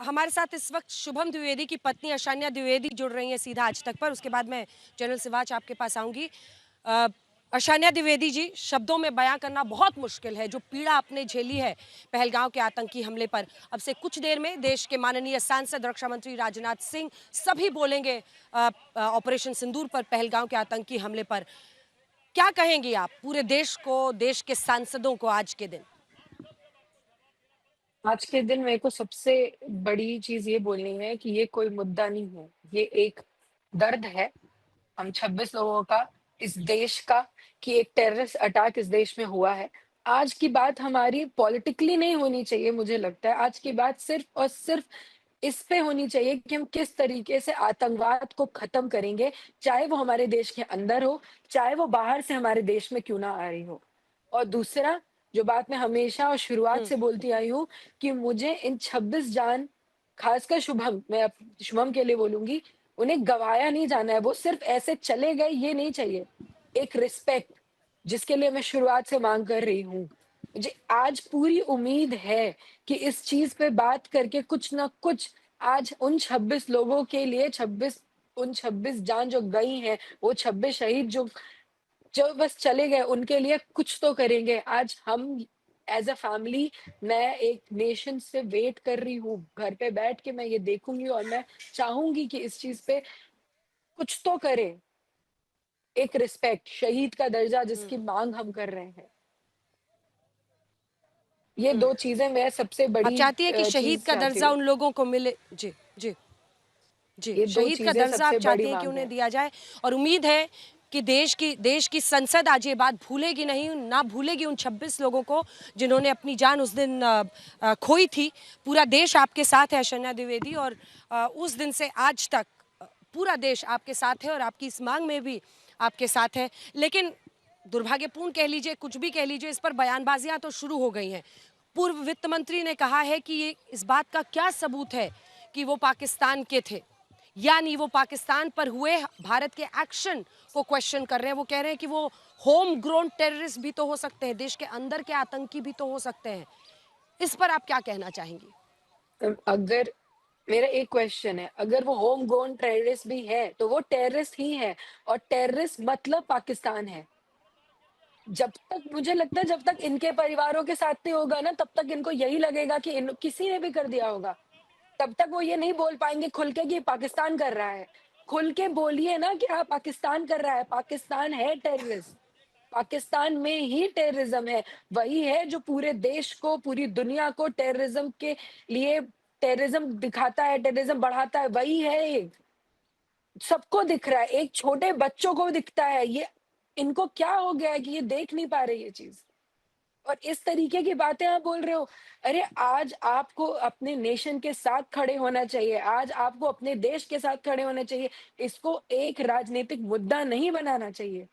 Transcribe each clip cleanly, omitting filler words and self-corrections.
हमारे साथ इस वक्त शुभम द्विवेदी की पत्नी अशान्या द्विवेदी जुड़ रही हैं सीधा आज तक पर। उसके बाद मैं जनरल सिवाच आपके पास आऊंगी। अ, अशान्या द्विवेदी जी, शब्दों में बयां करना बहुत मुश्किल है जो पीड़ा आपने झेली है पहलगांव के आतंकी हमले पर। अब से कुछ देर में देश के माननीय सांसद रक्षा मंत्री राजनाथ सिंह सभी बोलेंगे ऑपरेशन सिंदूर पर, पहलगांव के आतंकी हमले पर। क्या कहेंगी आप पूरे देश को, देश के सांसदों को आज के दिन? आज के दिन मेरे को सबसे बड़ी चीज़ ये बोलनी है कि ये कोई मुद्दा नहीं है, ये एक दर्द है, हम 26 लोगों का, इस देश का, कि एक टेररिस्ट अटैक इस देश में हुआ है। आज की बात हमारी पॉलिटिकली नहीं होनी चाहिए, मुझे लगता है, आज की बात सिर्फ़ और सिर्फ़ इस पे होनी चाहिए कि हम किस तरीके से आतंकवाद को खत्म करेंगे, चाहे वो हमारे देश के अंदर हो, चाहे वो बाहर से हमारे देश में क्यों ना आ रही हो। और दूसरा, जो बात मैं हमेशा और शुरुआत हम्म। से बोलती आई हूँ कि मुझे इन 26 जान, खासकर शुभम, मैं अब शुभम के लिए बोलूँगी, उन्हें गँवाया नहीं जाना है, वो सिर्फ़ ऐसे चले गए ये नहीं चाहिए। एक रिस्पेक्ट, जिसके लिए मैं शुरुआत से माँग कर रही हूँ। मुझे आज पूरी उम्मीद है कि इस चीज़ पे बात करके कुछ ना कुछ आज उन 26 लोगों के लिए 26 उन 26 जान जो गई हैं, वो 26 शहीद जो बस चले गए, उनके लिए कुछ तो करेंगे। आज हम एज़ अ फैमिली, मैं एक नेशन से वेट कर रही हूँ। घर पे बैठ के मैं ये देखूँगी और मैं चाहूँगी कि इस चीज़ पे कुछ तो करें। एक रिस्पेक्ट, शहीद का दर्जा जिसकी हम्म। माँग हम कर रहे हैं। ये हम्म। 2 चीज़ें मैं सबसे आप बड़ी चाहती है कि शहीद चीज़ का चाहती दर्जा हूँ। उन लोगों को मिले? जी, जी, जी। ये 2 शहीद का चीज़ें दर्जा आप सबसे बड़ी चाहती हैं कि माँग उन्हें है। दिया जाए और उम्मीद है कि देश की संसद आज ये बात भूलेगी नहीं, ना भूलेगी उन 26 लोगों को जिन्होंने अपनी जान उस दिन खोई थी। पूरा देश आपके साथ है अशन्या द्विवेदी, और उस दिन से आज तक पूरा देश आपके साथ है और आपकी इस मांग में भी आपके साथ है। लेकिन दुर्भाग्यपूर्ण कह लीजिए, कुछ भी कह लीजिए, इस पर बयानबाजियां तो शुरू हो गई हैं। पूर्व वित्त मंत्री ने कहा है कि ये इस बात का क्या सबूत है कि वो पाकिस्तान के थे, यानी वो पाकिस्तान पर हुए भारत के एक्शन को क्वेश्चन कर रहे हैं। वो कह रहे हैं कि वो होम ग्रोन टेररिस्ट भी तो हो सकते हैं, देश के अंदर के आतंकी भी तो हो सकते हैं। इस पर आप क्या कहना चाहेंगी? अगर मेरा एक क्वेश्चन है, अगर वो होम ग्रोन टेररिस्ट भी है, तो वो टेररिस्ट ही है और टेररिस्ट मतलब पाकिस्तान है। जब तक मुझे लगता है जब तक इनके परिवारों के साथ नहीं होगा ना, तब तक इनको यही लगेगा कि इन किसी ने भी कर दिया होगा। तब तक वो ये नहीं बोल पाएँगे खुल के कि पाकिस्तान कर रहा है। खुल के बोलिए ना कि हाँ, पाकिस्तान कर रहा है, पाकिस्तान है टेररिस्ट। पाकिस्तान में ही टेररिज्म है। वही है जो पूरे देश को, पूरी दुनिया को टेररिज्म के लिए टेररिज्म दिखाता है, टेररिज्म बढ़ाता है, वही है एक। सबको दिख रहा है, एक छोटे बच्चों को दिखता है। ये इनको क्या हो गया है कि ये देख नहीं पा रहे ये चीज़? और इस तरीके की बातें आप बोल रहे हो। अरे, आज आपको अपने नेशन के साथ खड़े होना चाहिए, आज आपको अपने देश के साथ खड़े होना चाहिए। इसको एक राजनीतिक मुद्दा नहीं बनाना चाहिए।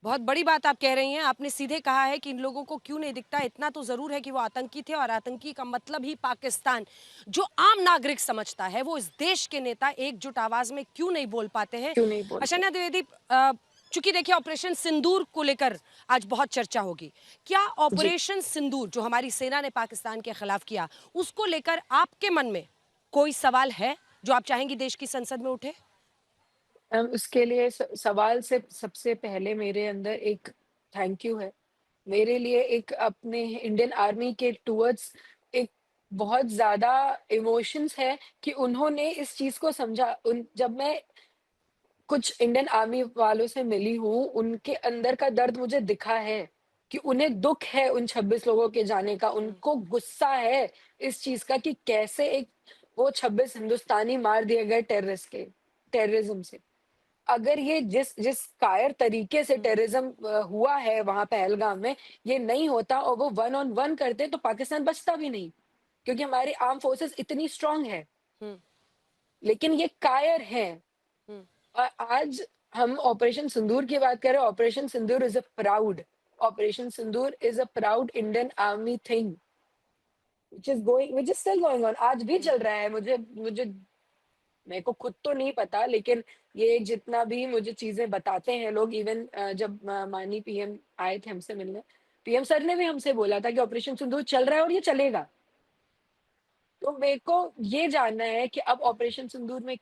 बहुत बड़ी बात आप कह रही हैं। आपने सीधे कहा है कि इन लोगों को क्यों नहीं दिखता। इतना तो ज़रूर है कि वो आतंकी थे और आतंकी का मतलब ही पाकिस्तान। जो आम नागरिक समझता है, वो इस देश के नेता एकजुट आवाज़ में क्यों नहीं बोल पाते हैं? क्यों नहीं बोलते? अशन्या द्विवेदी, चूँकि देखिए ऑपरेशन सिंदूर को लेकर आज बहुत चर्चा होगी। क्या जी। ऑपरेशन सिंदूर जो हमारी सेना ने पाकिस्तान के खिलाफ किया, उसको लेकर आपके मन में कोई सवाल है, जो आप चाहेंगी देश की संसद में उठे? उसके लिए सवाल से सबसे पहले मेरे अंदर एक थैंक यू है। मेरे लिए एक अपने इंडियन आर्मी के टुवर्ड्स एक बहुत ज़्यादा इमोशंस है कि उन्होंने इस चीज़ को समझा। उन जब मैं कुछ इंडियन आर्मी वालों से मिली हूँ, उनके अंदर का दर्द मुझे दिखा है कि उन्हें दुःख है उन 26 लोगों के जाने का, हुँ। उनको गुस्सा है इस चीज़ का कि कैसे एक वो 26 हिंदुस्तानी मार दिए गए टेररिज़्म से। अगर ये जिस जिस कायर तरीके से हुँ। टेररिज़्म हुआ है वहाँ पहलगाम में, ये नहीं होता और वो वन ऑन वन करते तो पाकिस्तान बचता भी नहीं, क्योंकि हमारी आर्म्ड फोर्सेस इतनी स्ट्रॉन्ग है। हुँ। लेकिन ये कायर हैं। हुँ। आज हम ऑपरेशन सिंदूर की बात करें, operation Sindoor is a proud Indian army thing which is still going on, आज भी हुँ। चल रहा है। मुझे मुझे मेरे को खुद तो नहीं पता, लेकिन ये जितना भी मुझे चीज़ें बताते हैं लोग, इवन जब माननीय पीएम आए थे हमसे मिलने, पीएम सर ने भी हमसे बोला था कि ऑपरेशन सिंदूर चल रहा है और ये चलेगा। तो मेरे को ये जानना है कि अब ऑपरेशन सिंदूर में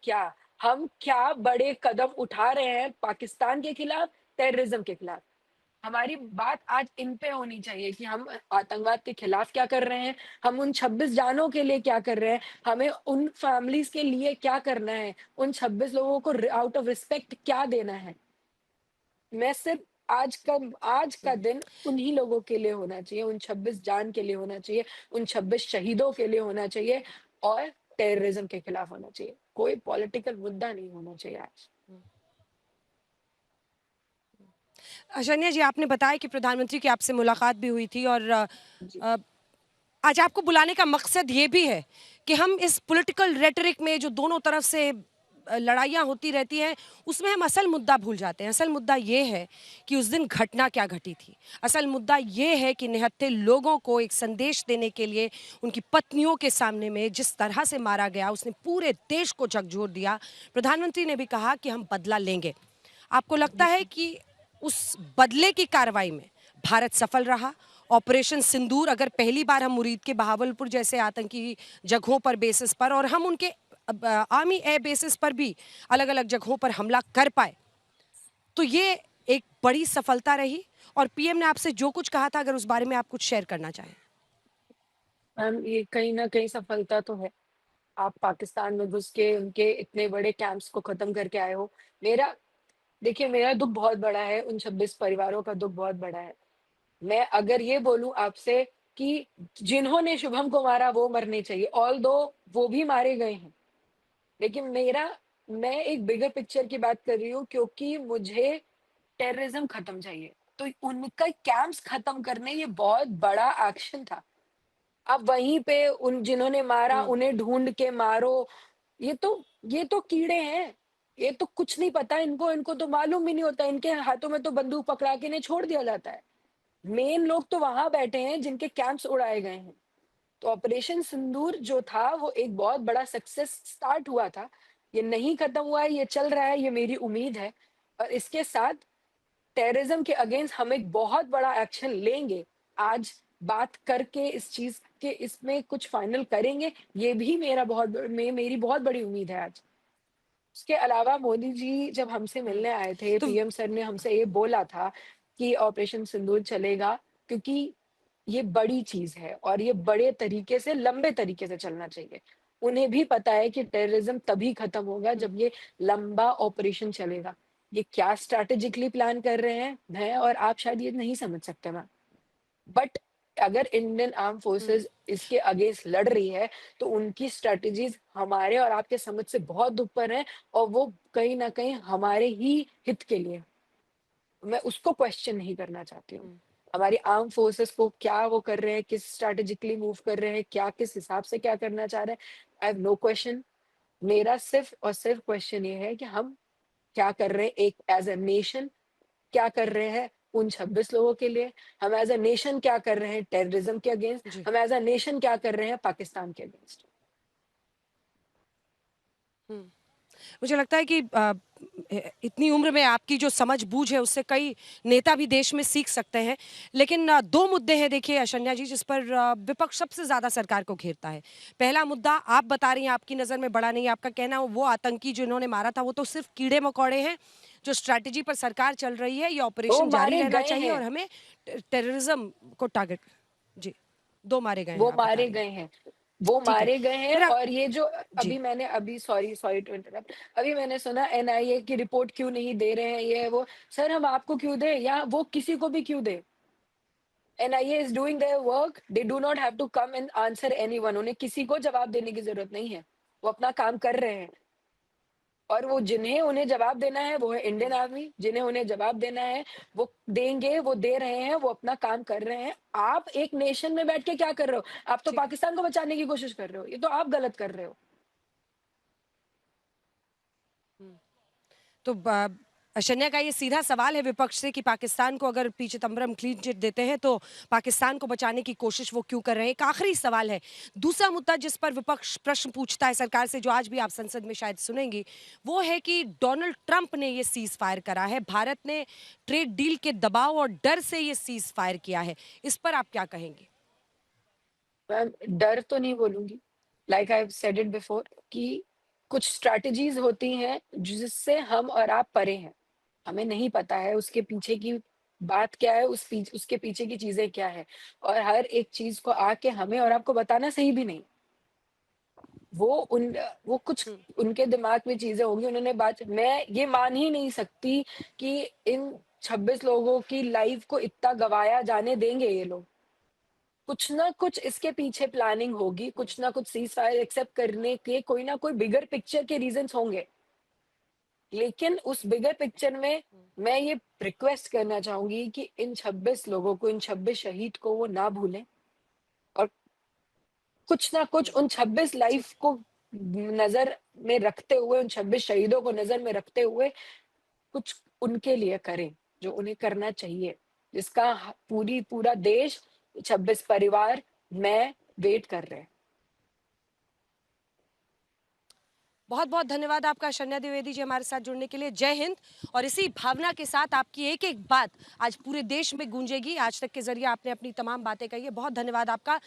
हम क्या बड़े कदम उठा रहे हैं पाकिस्तान के खिलाफ, टेररिज्म के खिलाफ? हमारी बात आज इन पे होनी चाहिए कि हम आतंकवाद के खिलाफ क्या कर रहे हैं, हम उन 26 जानों के लिए क्या कर रहे हैं, हमें उन फैमिलीज़ के लिए क्या करना है, उन 26 लोगों को आउट ऑफ रिस्पेक्ट क्या देना है। मैं सिर्फ़ आज का दिन उन्हीं लोगों के लिए होना चाहिए, उन 26 जान के लिए होना चाहिए, उन 26 शहीदों के लिए होना चाहिए और टेररिज़्म के खिलाफ होना चाहिए। कोई पॉलिटिकल मुद्दा नहीं होना चाहिए आज। अशन्या जी, आपने बताया कि प्रधानमंत्री की आपसे मुलाकात भी हुई थी और जी। अ, आज आपको बुलाने का मकसद ये भी है कि हम इस पॉलिटिकल रेटरिक में जो दोनों तरफ से लड़ाइयाँ होती रहती हैं, उसमें हम असल मुद्दा भूल जाते हैं। असल मुद्दा ये है कि उस दिन घटना क्या घटी थी। असल मुद्दा ये है कि निहत्थे लोगों को एक संदेश देने के लिए उनकी पत्नियों के सामने में जिस तरह से मारा गया, उसने पूरे देश को झकझोर दिया। प्रधानमंत्री ने भी कहा कि हम बदला लेंगे। आपको लगता है कि उस बदले की कार्रवाई में भारत सफल रहा? ऑपरेशन सिंदूर अगर पहली बार हम मुरीद के बहावलपुर जैसे आतंकी जगहों पर बेसिस पर और हम उनके आर्मी एयर बेसिस पर भी अलग-अलग जगहों पर हमला कर पाए, तो ये एक बड़ी सफलता रही और पीएम ने आपसे जो कुछ कहा था अगर उस बारे में आप कुछ शेयर करना चाहें? मैम ये कहीं न कहीं सफलता तो है। आप पाकिस्तान में घुस के उनके इतने बड़े कैंप्स को खत्म करके आए हो। मेरा देखिए मेरा दुःख बहुत बड़ा है, उन 26 परिवारों का दुःख बहुत बड़ा है। मैं अगर ये बोलूँ आपसे कि जिन्होंने शुभम को मारा वो मरने चाहिए, ऑल्दो वो भी मारे गए हैं। लेकिन मैं एक बिगर पिक्चर की बात कर रही हूँ क्योंकि मुझे टेररिज़्म खत्म चाहिए। तो उनका कैंप्स खत्म करने ये बहुत बड़ा एक्शन था। अब वहीं पे उन जिन्होंने मारा हुँ, उन्हें ढूँढ के मारो, ये तो कीड़े हैं। ये तो कुछ नहीं पता इनको, इनको तो मालूम भी नहीं होता, इनके हाथों में तो बंदूक पकड़ा के इन्हें छोड़ दिया जाता है। मेन लोग तो वहाँ बैठे हैं जिनके कैंप्स उड़ाए गए हैं। तो ऑपरेशन सिंदूर जो था वो एक बहुत बड़ा सक्सेस स्टार्ट हुआ था। ये नहीं खत्म हुआ है, ये चल रहा है, ये मेरी उम्मीद है और इसके साथ टेररिज्म के अगेंस्ट हम एक बहुत बड़ा एक्शन लेंगे। आज बात करके इस चीज़ के इसमें कुछ फाइनल करेंगे, ये भी मेरी बहुत बड़ी उम्मीद है आज। उसके अलावा मोदी जी जब हमसे हुँ। मिलने आए थे, तो पीएम सर ने हमसे ये बोला था कि ऑपरेशन सिंदूर चलेगा क्योंकि ये बड़ी चीज़ है और ये बड़े तरीके से, लंबे तरीके से चलना चाहिए। उन्हें भी पता है कि टेररिज़्म तभी खत्म होगा हुँ, जब ये लंबा ऑपरेशन चलेगा। ये क्या स्ट्रैटेजिकली प्लान कर रहे हैं, मैं और आप शायद ये नहीं समझ सकते मैम। बट अगर इंडियन आर्म हुँ, फोर्सेस इसके अगेंस्ट लड़ रही है, तो उनकी स्ट्रैटेजीज़ हमारे और आपके समझ से बहुत ऊपर हैं और वो कहीं न कहीं हमारे ही हित के लिए। मैं उसको क्वेश्चन नहीं करना चाहती हूँ। हुँ, हमारी आर्म फोर्सेस को क्या वो कर रहे हैं, किस स्ट्रैटेजिकली मूव कर रहे हैं, क्या किस हिसाब से क्या करना चाह रहे हैं, आई हैव नो क्वेश्चन। मेरा सिर्फ़ और सिर्फ़ क्वेश्चन ये है कि हम क्या कर रहे हैं एक एज़ अ नेशन क्या कर रहे हैं उन 26 लोगों के लिए, हम एज़ अ नेशन क्या कर रहे हैं टेररिज़्म के अगेंस्ट, जी। हम एज़ अ नेशन क्या कर रहे हैं पाकिस्तान के अगेंस्ट। हुँ। मुझे लगता है कि इतनी उम्र में आपकी जो समझ-बूझ है उससे कई नेता भी देश में सीख सकते हैं। लेकिन 2 मुद्दे हैं देखिए अशन्या जी जिस पर विपक्ष सबसे ज़्यादा सरकार को घेरता है। पहला मुद्दा आप बता रही हैं आपकी नज़र में बड़ा नहीं है, आपका कहना है वो आतंकी जिन्होंने मारा था वो तो सिर्फ़ कीड़े-मकोड़े हैं। जो स्ट्रैटेजी पर सरकार चल रही है ये वो ऑपरेशन जारी मारे रहना गए चाहिए हैं, और हमें टेररिज़्म को टारगेट जी, 2 मारे गए हैं वो आप बता मारे रही हैं। गए हैं। वो ठीक है। मारे गए हैं फिर आप और ये जो जी। अभी सॉरी सॉरी टू इंटरप्ट अभी मैंने सुना एनआईए की रिपोर्ट क्यों नहीं दे रहे हैं, ये है वो। सर हम आपको क्यों दें या वो किसी को भी क्यों दें? NIA is doing their work, they do not have to come and answer anyone उन्हें किसी को जवाब देने की ज़रूरत नहीं है। वो अपना काम कर रहे हैं और वो जिन्हें उन्हें जवाब देना है वो है इंडियन हुँ, आर्मी, जिन्हें उन्हें जवाब देना है वो देंगे, वो दे रहे हैं, वो अपना काम कर रहे हैं। आप एक नेशन में बैठ के क्या कर रहे हो? आप तो ठीक है। पाकिस्तान को बचाने की कोशिश कर रहे हो। ये तो आप गलत कर रहे हो। हुँ। तो ब अशन्या का ये सीधा सवाल है विपक्ष से कि पाकिस्तान को अगर पी चिदम्बरम क्लीन चिट देते हैं तो पाकिस्तान को बचाने की कोशिश वो क्यों कर रहे हैं। एक आखिरी सवाल है, दूसरा मुद्दा जिस पर विपक्ष प्रश्न पूछता है सरकार से, जो आज भी आप संसद में शायद सुनेंगी, वो है कि डोनाल्ड ट्रंप ने ये सीज फायर करा है, भारत ने ट्रेड डील के दबाव और डर से ये सीज फायर किया है। इस पर आप क्या कहेंगे? मैम, डर तो नहीं बोलूँगी, like I have said it before कि कुछ स्ट्रैटेजीज़ होती हैं जिससे हम और आप परे हैं। हमें नहीं पता है उसके पीछे की बात क्या है, उसके पीछे की चीज़ें क्या हैं और हर एक चीज़ को आके हमें और आपको बताना सही भी नहीं। वो कुछ हुँ, उनके दिमाग में चीज़ें होंगी, उन्होंने बात मैं ये मान ही नहीं सकती कि इन 26 लोगों की लाइफ़ को इतना गँवाया जाने देंगे ये लोग। कुछ ना कुछ इसके पीछे प्लानिंग होगी, हुँ, कुछ ना कुछ सीज़फायर एक्सेप्ट करने के कोई ना कोई बिगर पिक्चर के रीज़न्स होंगे। लेकिन उस बिगर पिक्चर में हुँ, मैं ये रिक्वेस्ट करना चाहूँगी कि इन 26 लोगों को, इन 26 शहीद को वो ना भूलें और कुछ ना कुछ हुँ, उन 26 ठीक लाइफ़ है। को नज़र में रखते हुए, उन 26 शहीदों को नज़र में रखते हुए कुछ उनके लिए करें, जो उन्हें करना चाहिए, जिसका पूरा देश, 26 परिवार, मैं वेट कर रहे हैं। बहुत-बहुत धन्यवाद आपका शन्या द्विवेदी जी हमारे साथ जुड़ने के लिए। जय हिंद। और इसी भावना के साथ आपकी एक-एक बात आज पूरे देश में गूंजेगी। आज तक के ज़रिए आपने अपनी तमाम बातें कही है। बहुत धन्यवाद आपका।